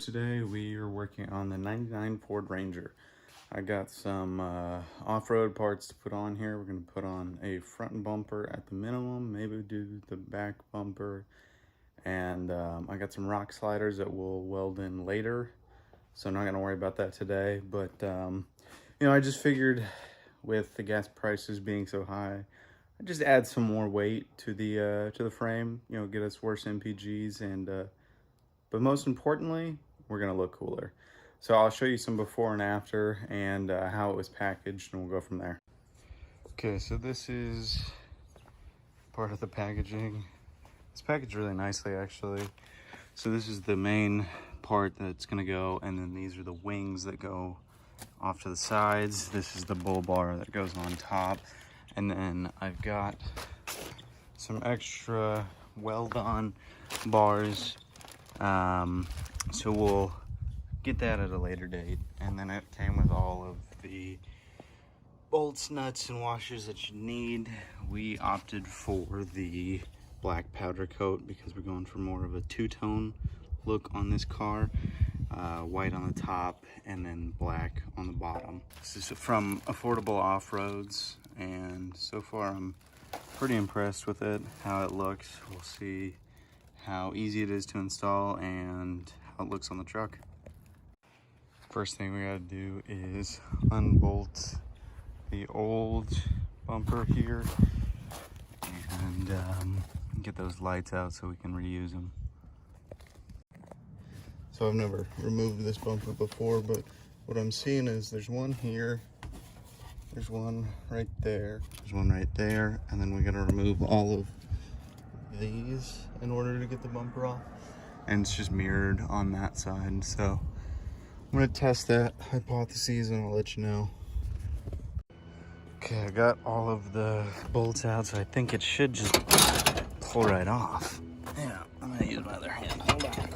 today we are working on the 99 Ford Ranger. I got some off-road parts to put on here. We're going to put on a front bumper at the minimum, maybe do the back bumper, and I got some rock sliders that we'll weld in later, so I'm not going to worry about that today. But you know, I just figured with the gas prices being so high, I just add some more weight to the frame, you know, get us worse MPGs, and but most importantly, we're gonna look cooler. So I'll show you some before and after and how it was packaged, and we'll go from there. Okay, so this is part of the packaging. It's packaged really nicely, actually. So this is the main part that's gonna go, and then these are the wings that go off to the sides. This is the bull bar that goes on top. And then I've got some extra weld-on bars. So we'll get that at a later date. And then it came with all of the bolts, nuts, and washers that you need. We opted for the black powder coat because we're going for more of a two-tone look on this car. White on the top and then black on the bottom. This is from Affordable Off-Roads, and so far I'm pretty impressed with it, how it looks. We'll see how easy it is to install and how it looks on the truck. First thing we gotta do is unbolt the old bumper here and get those lights out so we can reuse them. So I've never removed this bumper before, but what I'm seeing is there's one here, there's one right there, there's one right there, and then we gotta remove all of these in order to get the bumper off. And it's just mirrored on that side. So I'm gonna test that hypothesis and I'll let you know. Okay, I got all of the bolts out, so I think it should just pull right off. Yeah, I'm gonna use my other hand. Hold on.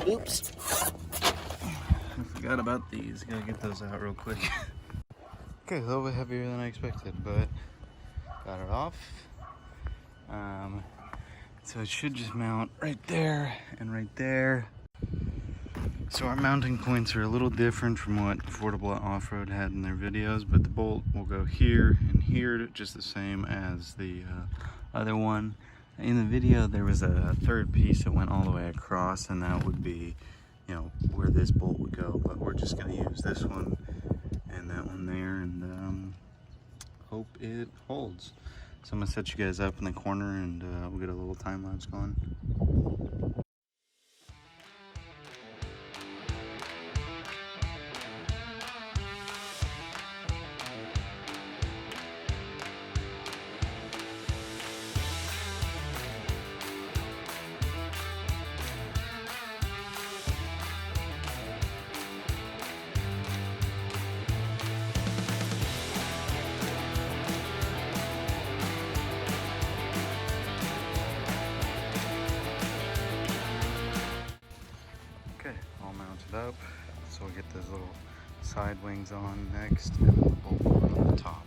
Oops. I forgot about these. Gotta get those out real quick. Okay, a little bit heavier than I expected, but got it off. So it should just mount right there and right there. So our mounting points are a little different from what Affordable Off-Road had in their videos, but the bolt will go here and here, just the same as the other one. In the video, there was a third piece that went all the way across, and that would be, you know, where this bolt would go. But we're just going to use this one and that one there, and hope it holds. So I'm going to set you guys up in the corner, and we'll get a little time lapse going. All mounted up, so we'll get those little side wings on next and the bolt on the top.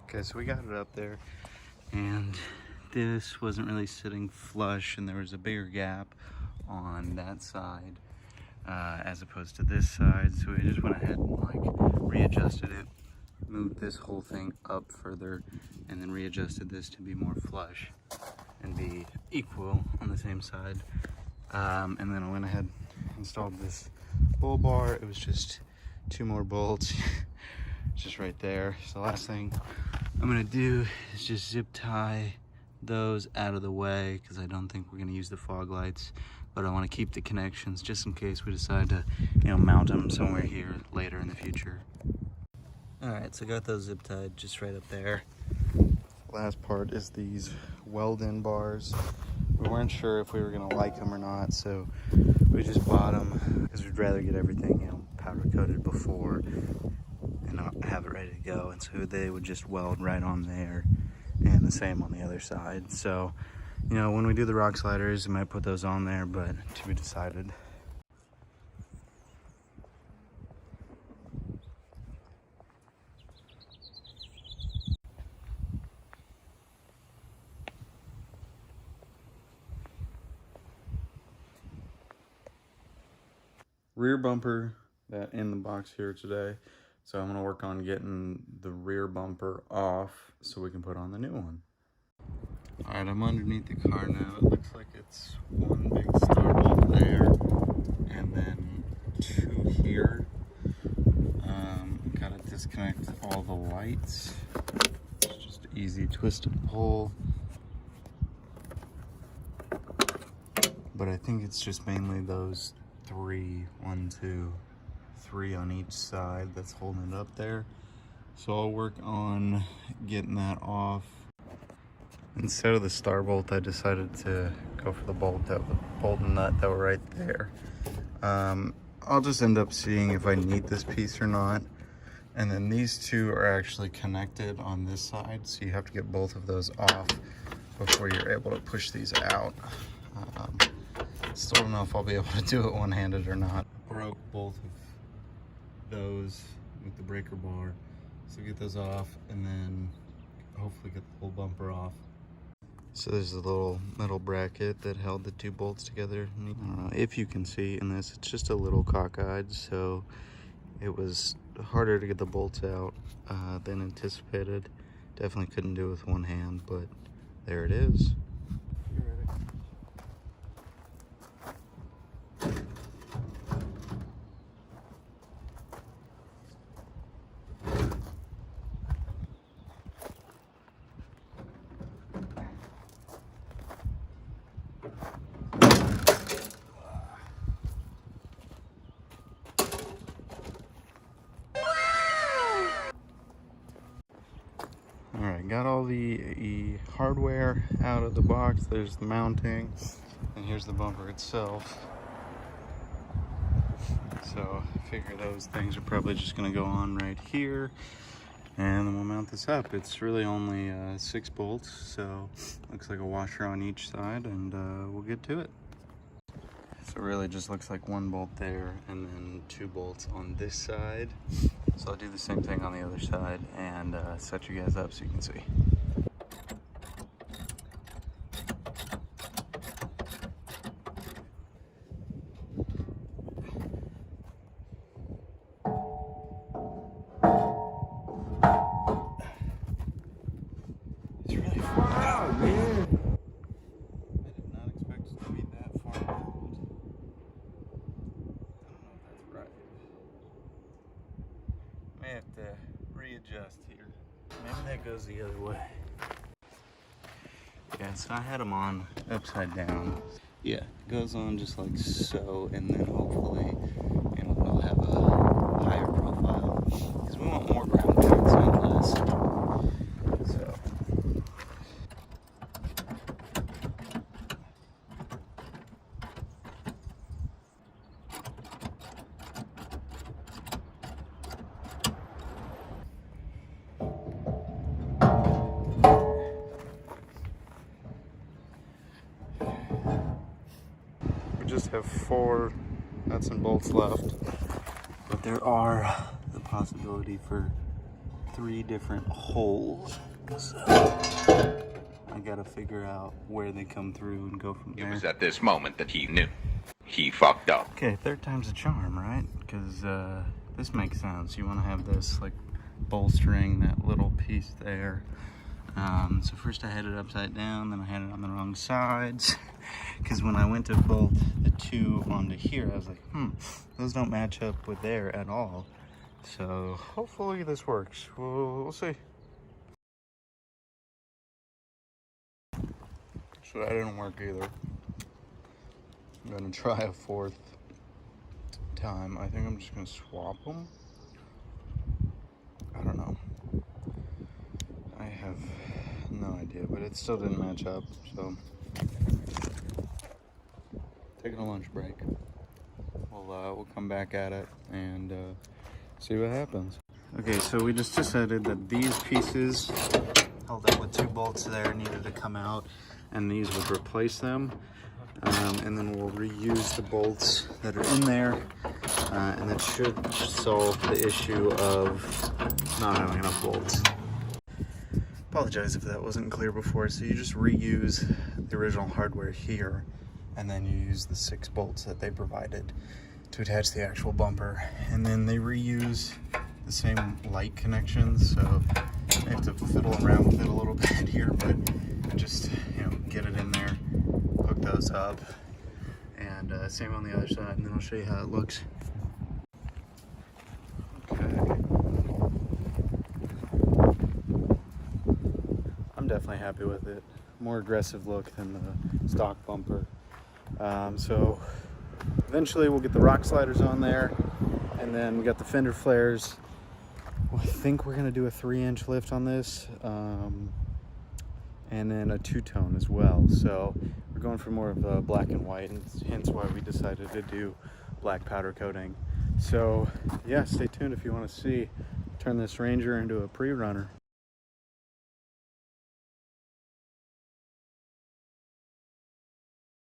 Okay, so we got it up there, and this wasn't really sitting flush, and there was a bigger gap on that side as opposed to this side. So we just went ahead and like readjusted it, moved this whole thing up further, and then readjusted this to be more flush and be equal on the same side. And then I went ahead and installed this bull bar. It was just 2 more bolts just right there. So the last thing I'm gonna do is just zip tie those out of the way, because I don't think we're going to use the fog lights, but I want to keep the connections just in case we decide to, you know, mount them somewhere here later in the future. Alright, so I got those zip tied just right up there. Last part is these weld-in bars. We weren't sure if we were going to like them or not, so we just bought them because we'd rather get everything, you know, powder coated before and not have it ready to go. And so they would just weld right on there, and the same on the other side. So, you know, when we do the rock sliders, we might put those on there, but to be decided. Rear bumper that in the box here today. So I'm gonna work on getting the rear bumper off so we can put on the new one. All right, I'm underneath the car now. It looks like it's one big star bolt there and then two here. Gotta disconnect all the lights. It's just an easy twist and pull. But I think it's just mainly those three, 1, 2, 3 on each side that's holding it up there. So I'll work on getting that off. Instead of the star bolt, I decided to go for the bolt and nut that were right there. I'll just end up seeing if I need this piece or not. And then these two are actually connected on this side, so you have to get both of those off before you're able to push these out. Still don't know if I'll be able to do it one-handed or not. Broke both of those with the breaker bar, so get those off and then hopefully get the whole bumper off. So there's a little metal bracket that held the two bolts together. I don't know if you can see in this, it's just a little cockeyed, so it was harder to get the bolts out than anticipated. Definitely couldn't do it with one hand, but there it is. Alright, got all the hardware out of the box. There's the mounting, and here's the bumper itself. So I figure those things are probably just going to go on right here, and then we'll mount this up. It's really only 6 bolts, so looks like a washer on each side, and we'll get to it. So it really just looks like 1 bolt there and then 2 bolts on this side. So I'll do the same thing on the other side and set you guys up so you can see. It's really far out, man. I did not expect it to be that far out. May have to readjust here. Maybe that goes the other way. Yeah, so I had them on upside down. Yeah, it goes on just like so, and then hopefully, you know, they'll have a higher profile because we want more ground clearance on less. So. Just have 4 nuts and bolts left, but there are the possibility for 3 different holes, so I gotta figure out where they come through and go from there. It was at this moment that he knew he fucked up. Okay, 3rd time's a charm, right? Because this makes sense. You want to have this like bolstering that little piece there. So first I had it upside down, then I had it on the wrong sides, because when I went to bolt the 2 onto here, I was like, those don't match up with there at all. So hopefully this works. We'll see. So that didn't work either. I'm gonna try a 4th time. I think I'm just gonna swap them. I don't know. I have no idea, but it still didn't match up, so taking a lunch break. We'll come back at it and see what happens. Okay, so we just decided that these pieces held up with 2 bolts there, needed to come out, and these would replace them. And then we'll reuse the bolts that are in there, and that should solve the issue of not having enough bolts. Apologize if that wasn't clear before. So you just reuse the original hardware here, and then you use the 6 bolts that they provided to attach the actual bumper, and then they reuse the same light connections. So I have to fiddle around with it a little bit here, but just, you know, get it in there, hook those up, and same on the other side, and then I'll show you how it looks. Okay. I'm definitely happy with it. More aggressive look than the stock bumper. So eventually we'll get the rock sliders on there, and then we got the fender flares. I think we're gonna do a 3-inch lift on this, and then a 2-tone as well. So we're going for more of a black and white, and hence why we decided to do black powder coating. So yeah, stay tuned if you want to see turn this Ranger into a pre-runner.